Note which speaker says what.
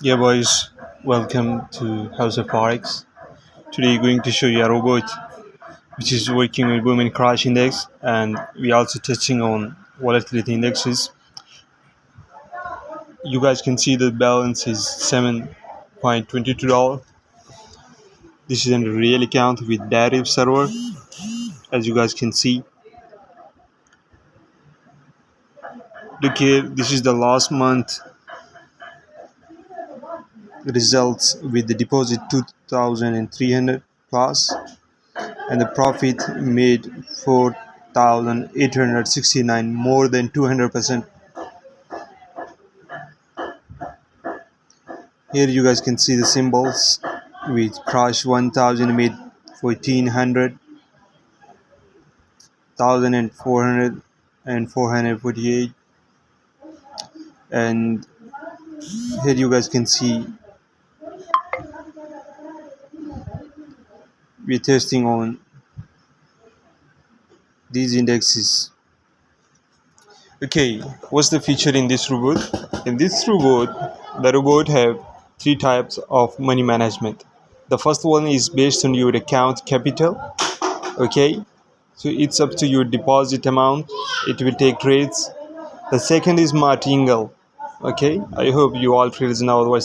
Speaker 1: Yeah, boys, welcome to House of Forex. Today, going to show you a robot which is working with Boomin Crash Index, and we also touching on volatility indexes. You guys can see the balance is $7.22. This is a real account with derivative server, as you guys can see. Look here, this is the last month results with the deposit 2,300 plus, and the profit made 4,869, more than 200%. Here you guys can see the symbols with crush 1000 made 1400, 1000 and 400 and 448. And here you guys can see we're testing on these indexes. Okay, what's the feature in this robot? In this robot, the robot have three types of money management. The first one is based on your account capital. Okay, so it's up to your deposit amount. It will take trades. The second is martingale. Okay, I hope you all trades now. Otherwise